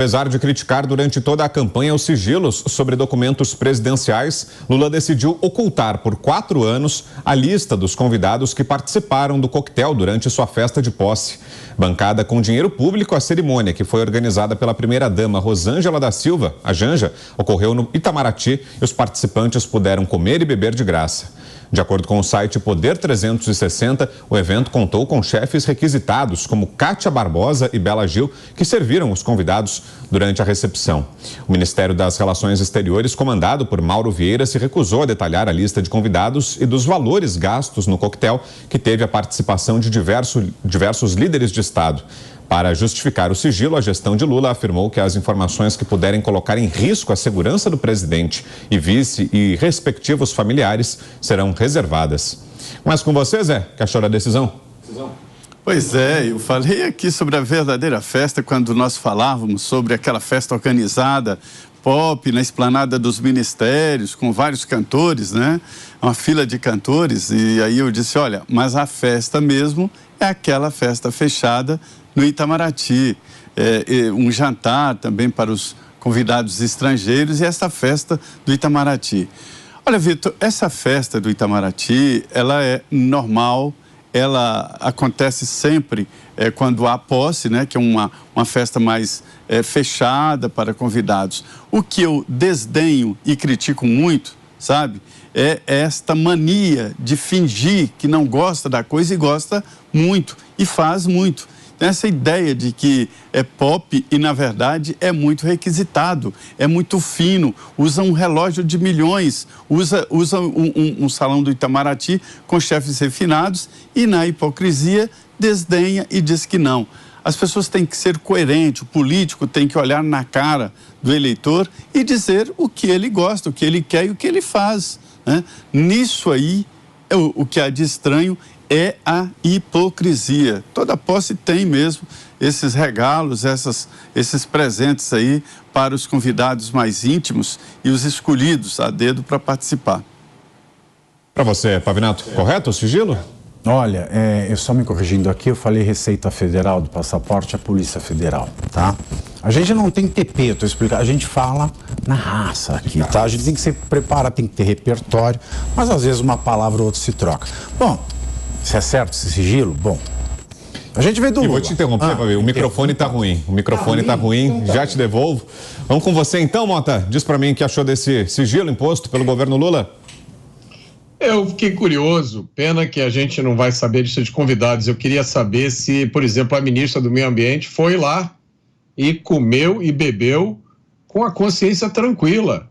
Apesar de criticar durante toda a campanha os sigilos sobre documentos presidenciais, Lula decidiu ocultar por 4 anos a lista dos convidados que participaram do coquetel durante sua festa de posse. Bancada com dinheiro público, a cerimônia, que foi organizada pela primeira-dama Rosângela da Silva, a Janja, ocorreu no Itamaraty e os participantes puderam comer e beber de graça. De acordo com o site Poder 360, o evento contou com chefes requisitados como Kátia Barbosa e Bela Gil, que serviram os convidados durante a recepção. O Ministério das Relações Exteriores, comandado por Mauro Vieira, se recusou a detalhar a lista de convidados e dos valores gastos no coquetel, que teve a participação de diversos líderes de Estado. Para justificar o sigilo, a gestão de Lula afirmou que as informações que puderem colocar em risco a segurança do presidente e vice e respectivos familiares serão reservadas. Mas com você, Zé, que achou da decisão? Pois é, eu falei aqui sobre a verdadeira festa quando nós falávamos sobre aquela festa organizada, pop, na esplanada dos ministérios, com vários cantores, né? Uma fila de cantores, e aí eu disse, olha, mas a festa mesmo é aquela festa fechada no Itamaraty, um jantar também para os convidados estrangeiros e essa festa do Itamaraty. Olha, Vitor, essa festa do Itamaraty, ela é normal, ela acontece sempre quando há posse, né, que é uma festa mais fechada para convidados. O que eu desdenho e critico muito, sabe, é esta mania de fingir que não gosta da coisa e gosta muito, e faz muito. Essa ideia de que é pop e, na verdade, é muito requisitado, é muito fino, usa um relógio de milhões, usa um salão do Itamaraty com chefes refinados e, na hipocrisia, desdenha e diz que não. As pessoas têm que ser coerentes, o político tem que olhar na cara do eleitor e dizer o que ele gosta, o que ele quer e o que ele faz, né? Nisso aí, o que há de estranho é a hipocrisia. Toda posse tem mesmo esses regalos, esses presentes aí para os convidados mais íntimos e os escolhidos a dedo para participar. Para você, Pavinato, correto o sigilo? Olha, eu só me corrigindo aqui, eu falei Receita Federal do passaporte, a Polícia Federal, tá? A gente não tem que ter peto, a gente fala na raça aqui, tá? A gente tem que se preparar, tem que ter repertório, mas às vezes uma palavra ou outra se troca. Bom, se é certo esse sigilo, bom, a gente veio do Lula. Vou te interromper, o microfone tá ruim, já te devolvo. Vamos com você então, Mota, diz para mim o que achou desse sigilo imposto pelo governo Lula. Eu fiquei curioso, pena que a gente não vai saber disso de convidados. Eu queria saber se, por exemplo, a ministra do Meio Ambiente foi lá e comeu e bebeu com a consciência tranquila,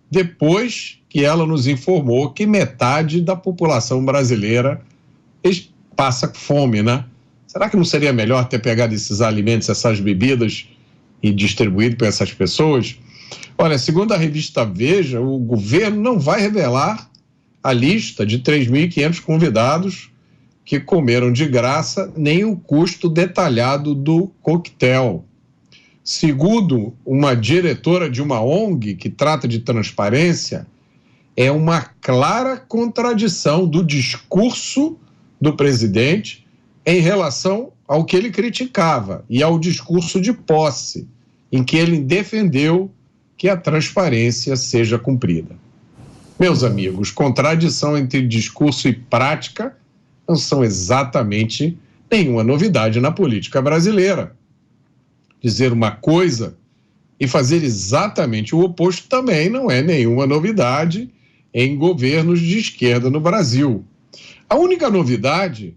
depois que ela nos informou que metade da população brasileira passa fome, né? Será que não seria melhor ter pegado esses alimentos, essas bebidas e distribuído para essas pessoas? Olha, segundo a revista Veja, o governo não vai revelar a lista de 3.500 convidados que comeram de graça, nem o custo detalhado do coquetel. Segundo uma diretora de uma ONG que trata de transparência, é uma clara contradição do discurso do presidente em relação ao que ele criticava e ao discurso de posse, em que ele defendeu que a transparência seja cumprida. Meus amigos, contradição entre discurso e prática não são exatamente nenhuma novidade na política brasileira. Dizer uma coisa e fazer exatamente o oposto também não é nenhuma novidade em governos de esquerda no Brasil. A única novidade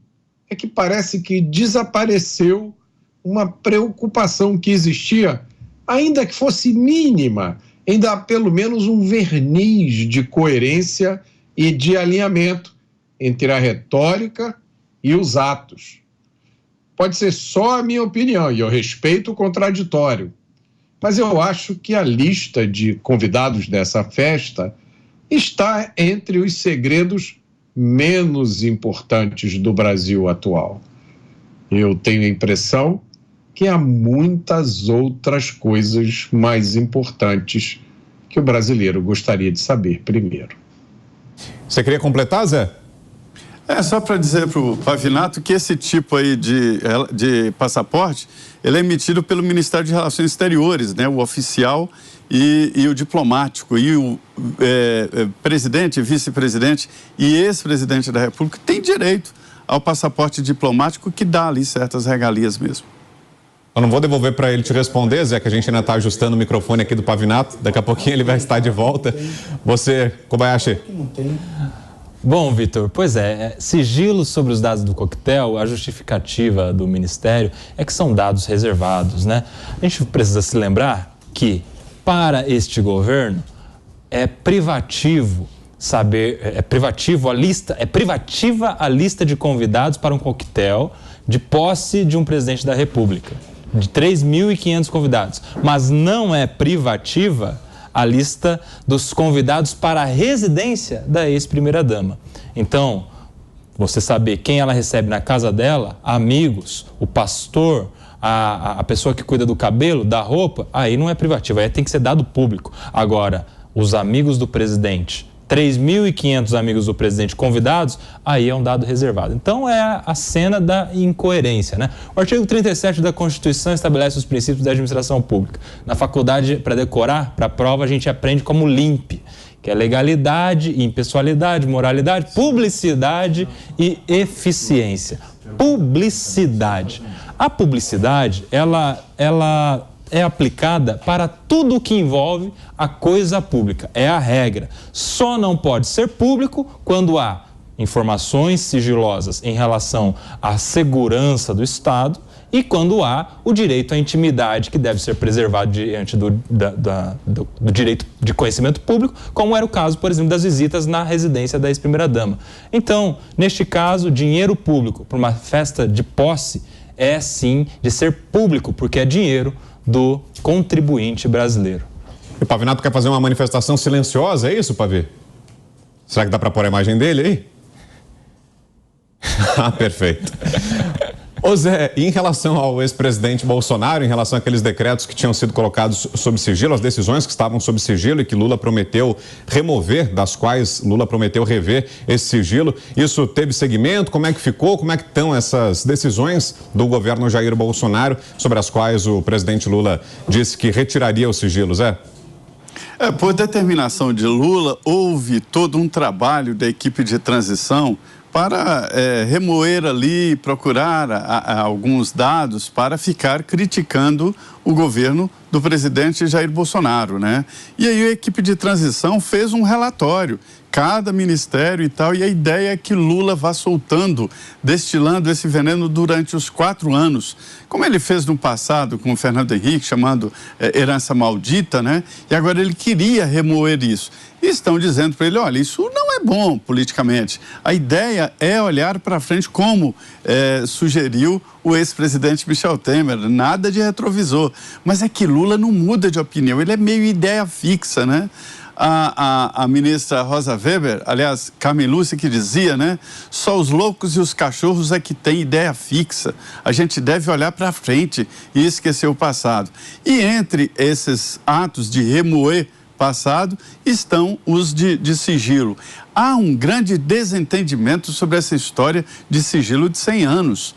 é que parece que desapareceu uma preocupação que existia, ainda que fosse mínima, em dar pelo menos um verniz de coerência e de alinhamento entre a retórica e os atos. Pode ser só a minha opinião, e eu respeito o contraditório, mas eu acho que a lista de convidados dessa festa está entre os segredos menos importantes do Brasil atual. Eu tenho a impressão que há muitas outras coisas mais importantes que o brasileiro gostaria de saber primeiro. Você queria completar, Zé? Só para dizer para o Pavinato que esse tipo aí de passaporte, ele é emitido pelo Ministério de Relações Exteriores, né? O oficial e o diplomático. E o presidente, vice-presidente e ex-presidente da República tem direito ao passaporte diplomático, que dá ali certas regalias mesmo. Eu não vou devolver para ele te responder, Zé, que a gente ainda está ajustando o microfone aqui do Pavinato. Daqui a pouquinho ele vai estar de volta. Você, Kobayashi? Não tem. Bom, Vitor, pois sigilo sobre os dados do coquetel, a justificativa do Ministério é que são dados reservados, né? A gente precisa se lembrar que, para este governo, é privativa a lista de convidados para um coquetel de posse de um presidente da República, de 3.500 convidados, mas não é privativa a lista dos convidados para a residência da ex-primeira-dama. Então, você saber quem ela recebe na casa dela, amigos, o pastor, a pessoa que cuida do cabelo, da roupa, aí não é privativa, aí tem que ser dado público. Agora, os amigos do presidente, 3.500 amigos do presidente convidados, aí é um dado reservado. Então, é a cena da incoerência, né? O artigo 37 da Constituição estabelece os princípios da administração pública. Na faculdade, para decorar, para a prova, a gente aprende como LIMP, que é legalidade, impessoalidade, moralidade, publicidade e eficiência. Publicidade. A publicidade, ela é aplicada para tudo que envolve a coisa pública. É a regra. Só não pode ser público quando há informações sigilosas em relação à segurança do Estado e quando há o direito à intimidade, que deve ser preservado diante do direito de conhecimento público, como era o caso, por exemplo, das visitas na residência da ex-primeira-dama. Então, neste caso, dinheiro público para uma festa de posse é, sim, de ser público, porque é dinheiro do contribuinte brasileiro. E o Pavinato quer fazer uma manifestação silenciosa, é isso, Pavi? Será que dá para pôr a imagem dele aí? Perfeito. Ô Zé, em relação ao ex-presidente Bolsonaro, em relação àqueles decretos que tinham sido colocados sob sigilo, as decisões que estavam sob sigilo e que Lula prometeu remover, das quais Lula prometeu rever esse sigilo, isso teve seguimento? Como é que ficou? Como é que estão essas decisões do governo Jair Bolsonaro, sobre as quais o presidente Lula disse que retiraria os sigilos, Zé? Por determinação de Lula, houve todo um trabalho da equipe de transição para remoer ali, procurar alguns dados para ficar criticando o governo do presidente Jair Bolsonaro, né? E aí a equipe de transição fez um relatório, cada ministério e tal, e a ideia é que Lula vá soltando, destilando esse veneno durante os 4 anos, como ele fez no passado com o Fernando Henrique, chamando herança maldita, né? E agora ele queria remover isso. E estão dizendo para ele, olha, isso não é bom politicamente. A ideia é olhar para frente, como sugeriu o ex-presidente Michel Temer, nada de retrovisor. Mas é que Lula não muda de opinião, ele é meio ideia fixa, né? A ministra Rosa Weber, aliás, Carmen Lúcia, que dizia, né? Só os loucos e os cachorros é que têm ideia fixa. A gente deve olhar para frente e esquecer o passado. E entre esses atos de remoer passado estão os de sigilo. Há um grande desentendimento sobre essa história de sigilo de 100 anos.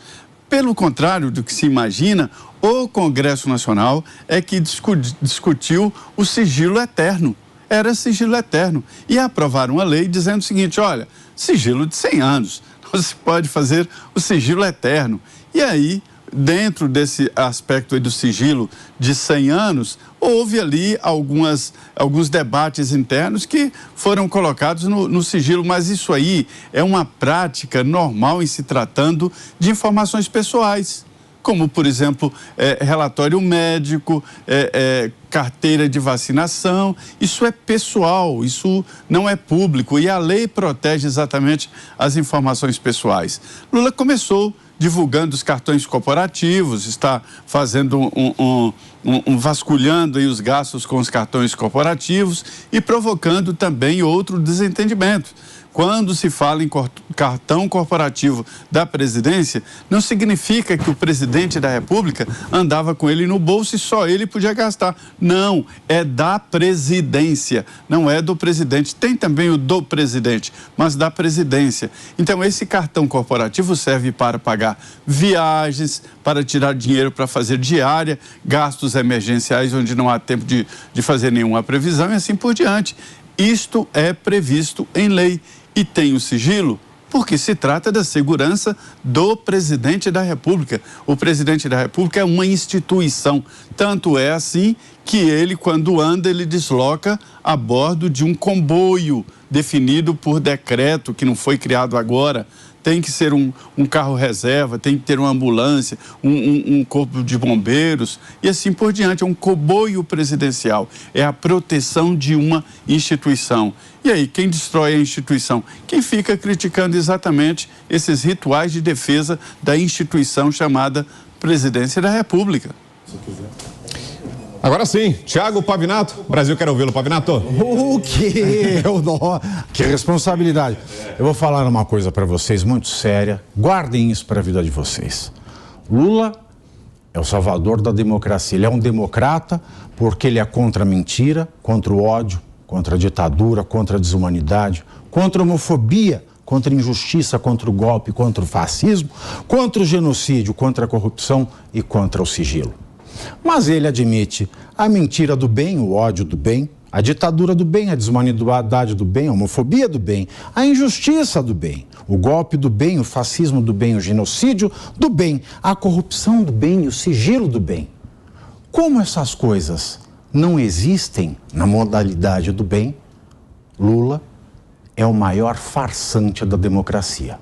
Pelo contrário do que se imagina, o Congresso Nacional é que discutiu o sigilo eterno. Era sigilo eterno. E aprovaram uma lei dizendo o seguinte, olha, sigilo de 100 anos, não se pode fazer o sigilo eterno. E aí, dentro desse aspecto aí do sigilo de 100 anos, houve ali alguns debates internos que foram colocados no sigilo, mas isso aí é uma prática normal em se tratando de informações pessoais, como, por exemplo, relatório médico, carteira de vacinação. Isso é pessoal, isso não é público, e a lei protege exatamente as informações pessoais. Lula começou divulgando os cartões corporativos, está fazendo vasculhando aí os gastos com os cartões corporativos e provocando também outro desentendimento. Quando se fala em cartão corporativo da presidência, não significa que o presidente da República andava com ele no bolso e só ele podia gastar. Não, é da presidência, não é do presidente. Tem também o do presidente, mas da presidência. Então, esse cartão corporativo serve para pagar viagens, para tirar dinheiro para fazer diária, gastos emergenciais onde não há tempo de fazer nenhuma previsão e assim por diante. Isto é previsto em lei. E tem o sigilo porque se trata da segurança do presidente da República. O presidente da República é uma instituição. Tanto é assim que ele, quando anda, ele desloca a bordo de um comboio definido por decreto, que não foi criado agora. Tem que ser um carro reserva, tem que ter uma ambulância, um corpo de bombeiros e assim por diante. É um comboio presidencial, é a proteção de uma instituição. E aí, quem destrói a instituição? Quem fica criticando exatamente esses rituais de defesa da instituição chamada Presidência da República. Se quiser. Agora sim, Thiago Pavinato, Brasil quer ouvi-lo, Pavinato. O quê? Que responsabilidade. Eu vou falar uma coisa para vocês muito séria, guardem isso para a vida de vocês. Lula é o salvador da democracia, ele é um democrata porque ele é contra a mentira, contra o ódio, contra a ditadura, contra a desumanidade, contra a homofobia, contra a injustiça, contra o golpe, contra o fascismo, contra o genocídio, contra a corrupção e contra o sigilo. Mas ele admite a mentira do bem, o ódio do bem, a ditadura do bem, a desumanidade do bem, a homofobia do bem, a injustiça do bem, o golpe do bem, o fascismo do bem, o genocídio do bem, a corrupção do bem e o sigilo do bem. Como essas coisas não existem na modalidade do bem, Lula é o maior farsante da democracia.